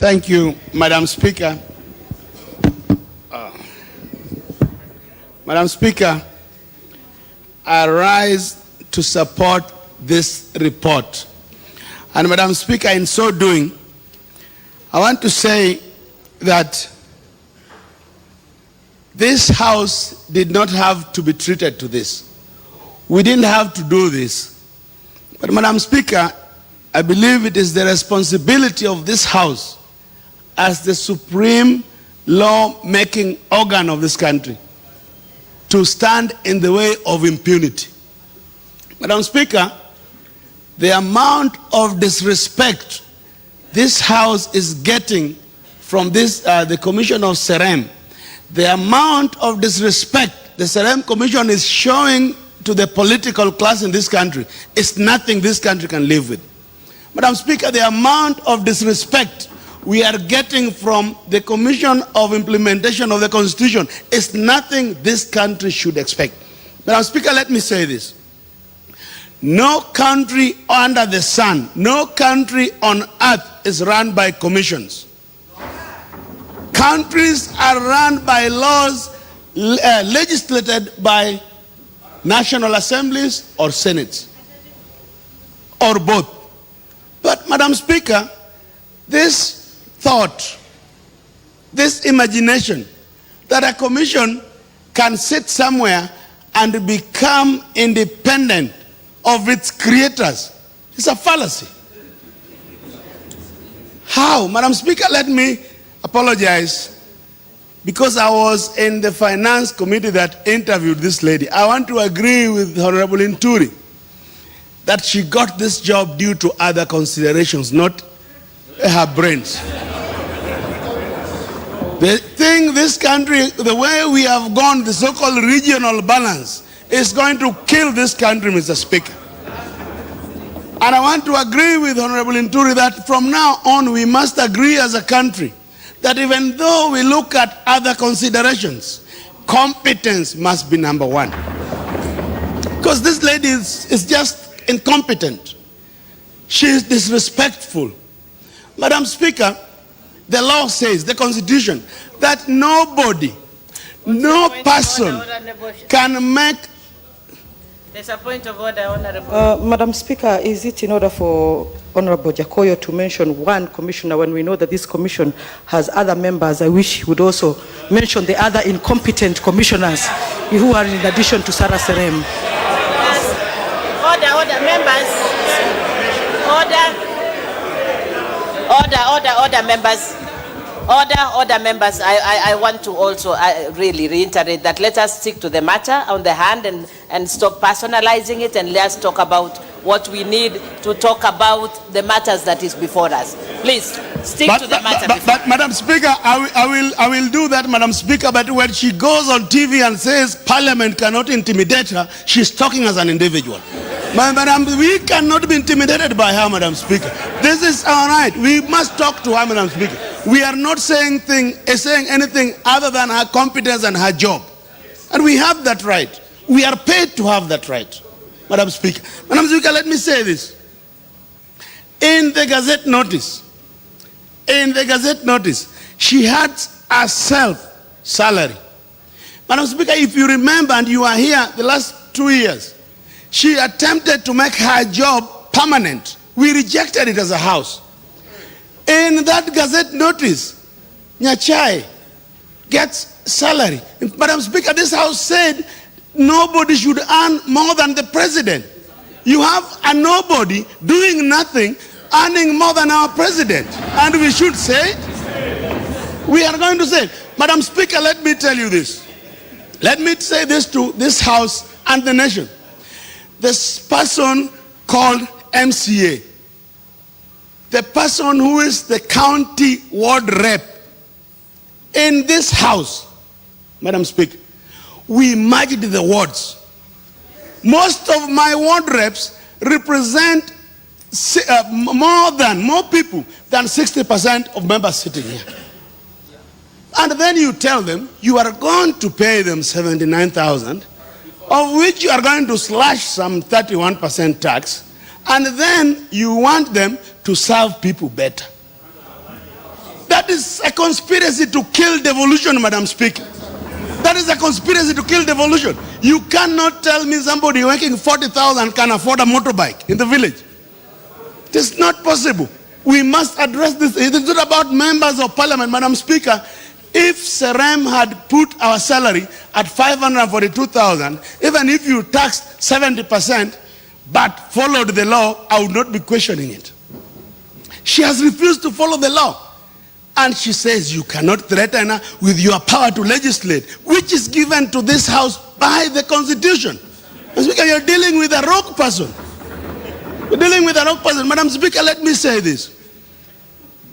Thank you, Madam Speaker. Madam Speaker, I rise to support this report. And Madam Speaker, in so doing, I want to say that this House did not have to be treated to this. We didn't have to do this. But Madam Speaker, I believe it is the responsibility of this House as the supreme law-making organ of this country to stand in the way of impunity. Madam Speaker, the amount of disrespect this House is getting from the Commission of Serem, the amount of disrespect the Serem Commission is showing to the political class in this country is nothing this country can live with. Madam Speaker, the amount of disrespect we are getting from the Commission of Implementation of the Constitution is nothing this country should expect. Madam Speaker, let me say this. No country under the sun, no country on earth is run by commissions. Countries are run by laws legislated by national assemblies or senates, or both. But Madam Speaker, this thought, this imagination that a commission can sit somewhere and become independent of its creators is a fallacy. How? Madam Speaker, let me apologize because I was in the finance committee that interviewed this lady. I want to agree with Honorable Nturi that she got this job due to other considerations, not her brains. The thing this country, the way we have gone, the so-called regional balance, is going to kill this country, Mr. Speaker. And I want to agree with Honorable Nturi that from now on we must agree as a country that even though we look at other considerations, competence must be number one. Because this lady is just incompetent. She is disrespectful. Madam Speaker, the law says, the Constitution, that nobody, no person can make... There's a point of order, Honorable. Madam Speaker, is it in order for Honorable Jakoyo to mention one commissioner when we know that this commission has other members? I wish he would also mention the other incompetent commissioners who are in addition to Sarah Serem. Order, members. Order, members. Order, members. I want to also really reiterate that let us stick to the matter on the hand and stop personalizing it, and let's talk about what we need to talk about, the matters that is before us. Please stick to the matter. But Madam Speaker, I will do that, Madam Speaker. But when she goes on TV and says Parliament cannot intimidate her, she's talking as an individual. Madam, we cannot be intimidated by her, Madam Speaker. This is our right. We must talk to her, Madam Speaker. We are not saying anything other than her competence and her job. And we have that right. We are paid to have that right, Madam Speaker. Madam Speaker, let me say this. In the Gazette notice, she had a self-salary. Madam Speaker, if you remember, and you are here the last 2 years, she attempted to make her job permanent. We rejected it as a House. In that Gazette notice, Nyachai gets salary. Madam Speaker, this House said nobody should earn more than the president. You have a nobody doing nothing, earning more than our president. And we should say it. We are going to say it. Madam Speaker, let me tell you this. Let me say this to this House and the nation. This person called MCA, the person who is the county ward rep in this House, Madam Speaker, we merged the wards. Most of my ward reps represent more people than 60% of members sitting here. And then you tell them you are going to pay them 79,000, of which you are going to slash some 31% tax, and then you want them to serve people better. is a conspiracy to kill devolution, Madam Speaker. That is a conspiracy to kill devolution. You cannot tell me somebody making 40,000 can afford a motorbike in the village. It is not possible. We must address this. It is not about members of parliament, Madam Speaker. If Serem had put our salary at 542,000, even if you taxed 70%, but followed the law, I would not be questioning it. She has refused to follow the law. And she says you cannot threaten her with your power to legislate, which is given to this house by the Constitution. Madam Speaker, you're dealing with a rogue person. You're dealing with a rogue person. Madam Speaker, let me say this.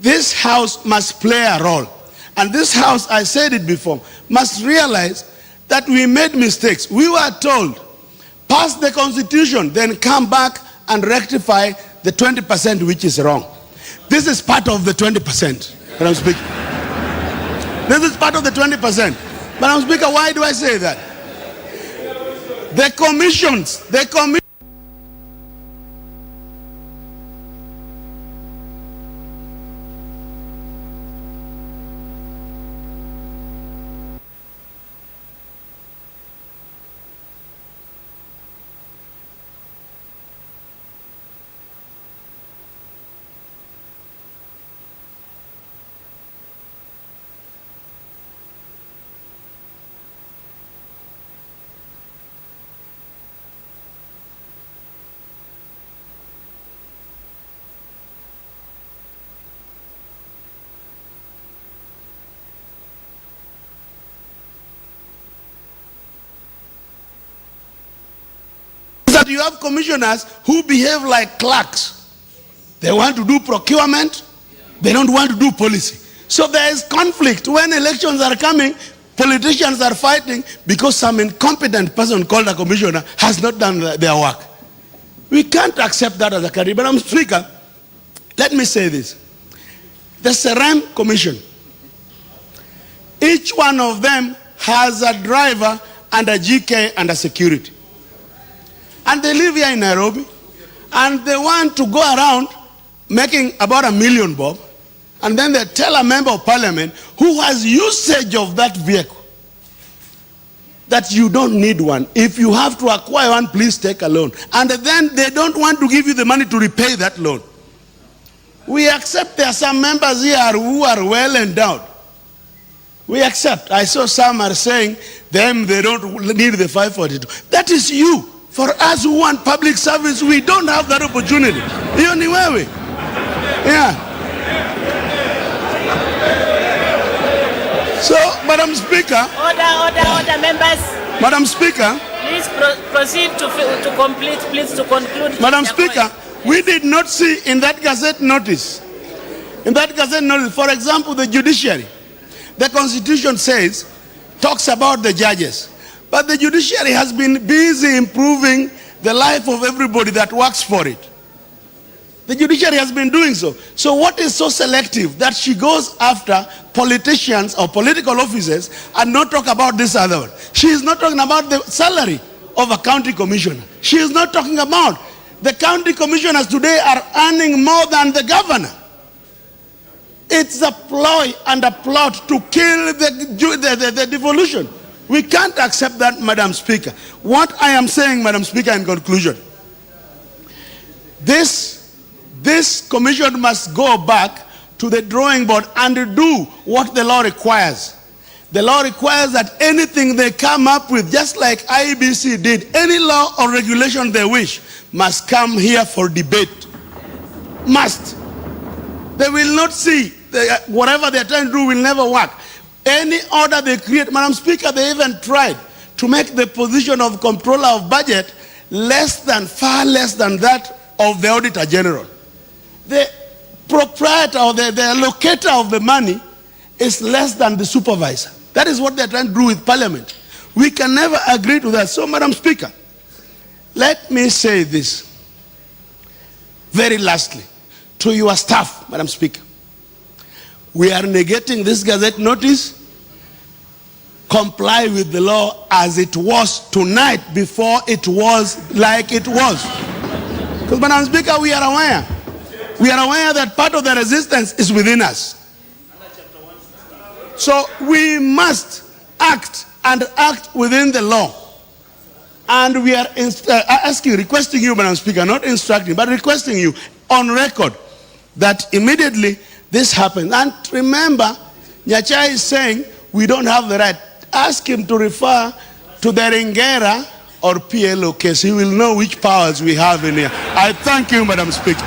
This house must play a role. And this house, I said it before, must realize that we made mistakes. We were told, pass the Constitution, then come back and rectify the 20% which is wrong. This is part of the 20%. Madam Speaker. This is part of the 20%. Madam Speaker, why do I say that? The commissions. That you have commissioners who behave like clerks. They want to do procurement, they don't want to do policy. So there is conflict. When elections are coming, politicians are fighting because some incompetent person called a commissioner has not done their work. We can't accept that as a country. But Madam Speaker, let me say this. The Serem Commission, each one of them has a driver and a GK and a security. And they live here in Nairobi, and they want to go around making about $1 million, Bob, and then they tell a member of parliament who has usage of that vehicle that you don't need one. If you have to acquire one, please take a loan. And then they don't want to give you the money to repay that loan. We accept there are some members here who are well endowed. We accept. I saw some are saying them they don't need the 542. That is you. For us who want public service, we don't have that opportunity. Anyway, yeah. So, Madam Speaker. Order, members. Madam Speaker. Please proceed to complete, please to conclude. Madam Speaker, we did not see in that Gazette notice. In that Gazette notice, for example, the judiciary. The Constitution talks about the judges. But the judiciary has been busy improving the life of everybody that works for it. The judiciary has been doing so. So what is so selective that she goes after politicians or political officers and not talk about this other one? She is not talking about the salary of a county commissioner. She is not talking about the county commissioners today are earning more than the governor. It's a ploy and a plot to kill the devolution. We can't accept that, Madam Speaker. What I am saying, Madam Speaker, in conclusion, this commission must go back to the drawing board and do what the law requires. The law requires that anything they come up with, just like IEBC did, any law or regulation they wish, must come here for debate. Must. They will not see, whatever they're trying to do will never work. Any order they create, Madam Speaker, they even tried to make the position of comptroller of budget far less than that of the Auditor General. The proprietor or the allocator of the money is less than the supervisor. That is what they're trying to do with Parliament. We can never agree to that. So, Madam Speaker, let me say this very lastly to your staff, Madam Speaker. We are negating this Gazette notice. Comply with the law as it was tonight before it was like it was. Because, Madam Speaker, we are aware. We are aware that part of the resistance is within us. So we must act and act within the law. And we are requesting you, Madam Speaker, not instructing, but requesting you on record that immediately this happens. And remember, Nyacha is saying we don't have the right. Ask him to refer to the Ringera or PLO case. He will know which powers we have in here. I thank you, Madam Speaker.